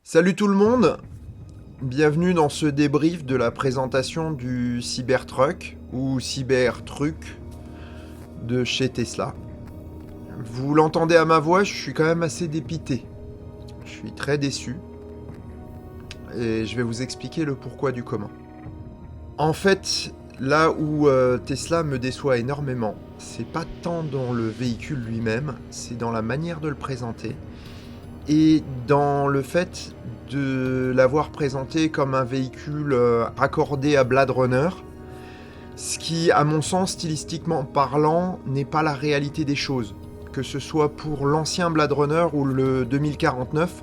Salut tout le monde, bienvenue dans ce débrief de la présentation du Cybertruck ou Cybertruck de chez Tesla. Vous l'entendez à ma voix, je suis quand même assez dépité. Je suis très déçu et je vais vous expliquer le pourquoi du comment. En fait, là où Tesla me déçoit énormément, c'est pas tant dans le véhicule lui-même, c'est dans la manière de le présenter et dans le fait de l'avoir présenté comme un véhicule raccordé à Blade Runner, ce qui, à mon sens, stylistiquement parlant, n'est pas la réalité des choses. Que ce soit pour l'ancien Blade Runner ou le 2049,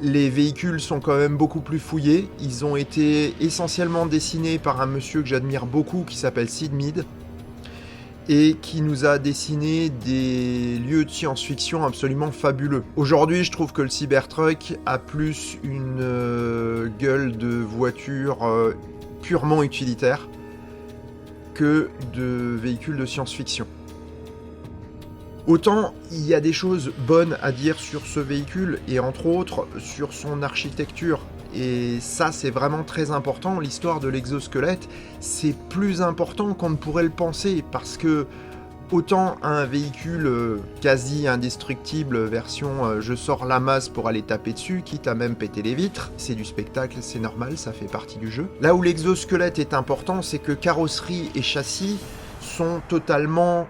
les véhicules sont quand même beaucoup plus fouillés. Ils ont été essentiellement dessinés par un monsieur que j'admire beaucoup qui s'appelle Sid Mead et qui nous a dessiné des lieux de science-fiction absolument fabuleux. Aujourd'hui, je trouve que le Cybertruck a plus une gueule de voiture purement utilitaire que de véhicule de science-fiction. Autant il y a des choses bonnes à dire sur ce véhicule et entre autres sur son architecture. Et ça, c'est vraiment très important. L'histoire de l'exosquelette, c'est plus important qu'on ne pourrait le penser parce que autant un véhicule quasi indestructible version je sors la masse pour aller taper dessus, quitte à même péter les vitres, c'est du spectacle, c'est normal, ça fait partie du jeu. Là où l'exosquelette est important, c'est que carrosserie et châssis sont totalement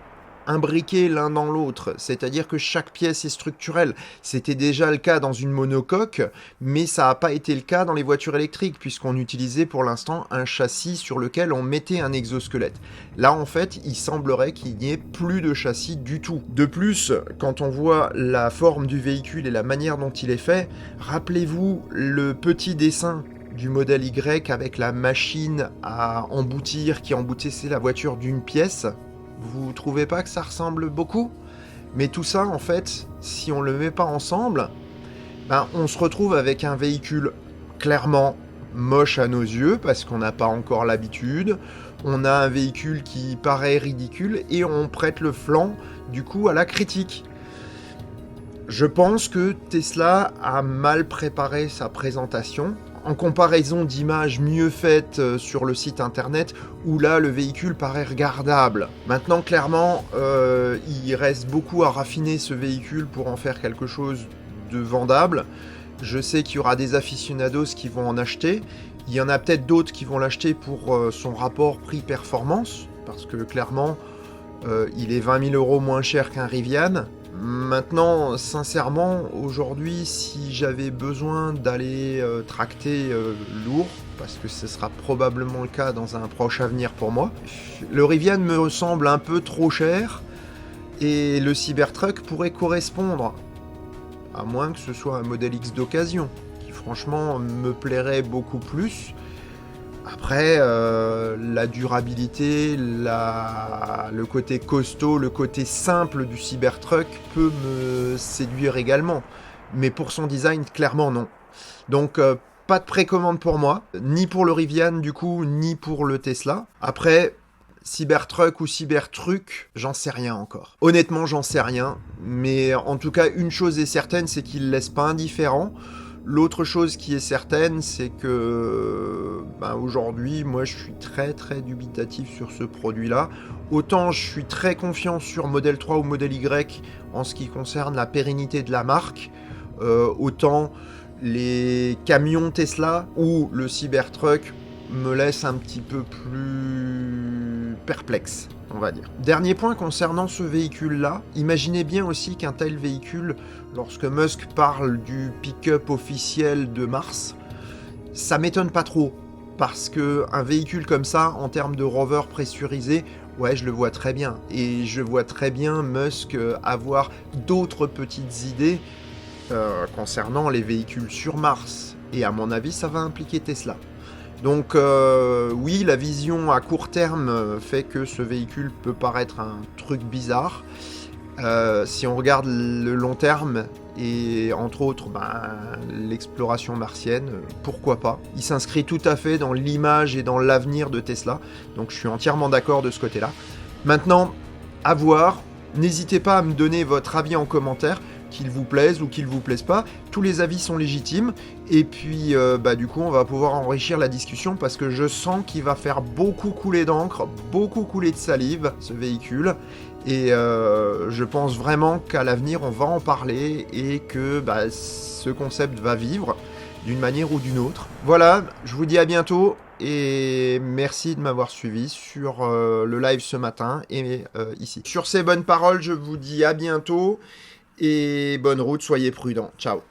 imbriqués l'un dans l'autre, c'est-à-dire que chaque pièce est structurelle. C'était déjà le cas dans une monocoque, mais ça n'a pas été le cas dans les voitures électriques, puisqu'on utilisait pour l'instant un châssis sur lequel on mettait un exosquelette. Là, en fait, il semblerait qu'il n'y ait plus de châssis du tout. De plus, quand on voit la forme du véhicule et la manière dont il est fait, rappelez-vous le petit dessin du modèle Y avec la machine à emboutir qui emboutissait la voiture d'une pièce. Vous trouvez pas que ça ressemble beaucoup ? Mais tout ça, en fait, si on le met pas ensemble, on se retrouve avec un véhicule clairement moche à nos yeux, parce qu'on n'a pas encore l'habitude. On a un véhicule qui paraît ridicule, et on prête le flanc, du coup, à la critique. Je pense que Tesla a mal préparé sa présentation, en comparaison d'images mieux faites sur le site internet, où là le véhicule paraît regardable. Maintenant, clairement, il reste beaucoup à raffiner ce véhicule pour en faire quelque chose de vendable. Je sais qu'il y aura des aficionados qui vont en acheter. Il y en a peut-être d'autres qui vont l'acheter pour son rapport prix-performance, parce que clairement, il est 20 000 € moins cher qu'un Rivian. Maintenant, sincèrement, aujourd'hui, si j'avais besoin d'aller tracter lourd, parce que ce sera probablement le cas dans un proche avenir pour moi, le Rivian me semble un peu trop cher, et le Cybertruck pourrait correspondre, à moins que ce soit un modèle X d'occasion, qui franchement me plairait beaucoup plus. Après, la durabilité, le côté costaud, le côté simple du Cybertruck peut me séduire également. Mais pour son design, clairement non. Donc, pas de précommande pour moi, ni pour le Rivian du coup, ni pour le Tesla. Après, Cybertruck ou Cybertruck, j'en sais rien encore. Honnêtement, j'en sais rien. Mais en tout cas, une chose est certaine, c'est qu'il ne laisse pas indifférent. L'autre chose qui est certaine, c'est que aujourd'hui, moi je suis très très dubitatif sur ce produit-là. Autant je suis très confiant sur Model 3 ou Model Y en ce qui concerne la pérennité de la marque, autant les camions Tesla ou le Cybertruck me laissent un petit peu plus perplexe, on va dire. Dernier point concernant ce véhicule-là, imaginez bien aussi qu'un tel véhicule, lorsque Musk parle du pick-up officiel de Mars, ça m'étonne pas trop, parce que un véhicule comme ça, en termes de rover pressurisé, ouais, je le vois très bien. Et je vois très bien Musk avoir d'autres petites idées concernant les véhicules sur Mars. Et à mon avis, ça va impliquer Tesla. Donc oui, la vision à court terme fait que ce véhicule peut paraître un truc bizarre. Si on regarde le long terme, et entre autres l'exploration martienne, pourquoi pas. Il s'inscrit tout à fait dans l'image et dans l'avenir de Tesla, donc je suis entièrement d'accord de ce côté-là. Maintenant, à voir, n'hésitez pas à me donner votre avis en commentaire. qu'ils vous plaisent ou qu'ils vous plaisent pas. Tous les avis sont légitimes. Et puis, du coup, on va pouvoir enrichir la discussion parce que je sens qu'il va faire beaucoup couler d'encre, beaucoup couler de salive, ce véhicule. Et je pense vraiment qu'à l'avenir, on va en parler et que ce concept va vivre d'une manière ou d'une autre. Voilà, je vous dis à bientôt et merci de m'avoir suivi sur le live ce matin et ici. Sur ces bonnes paroles, je vous dis à bientôt et bonne route, soyez prudents. Ciao.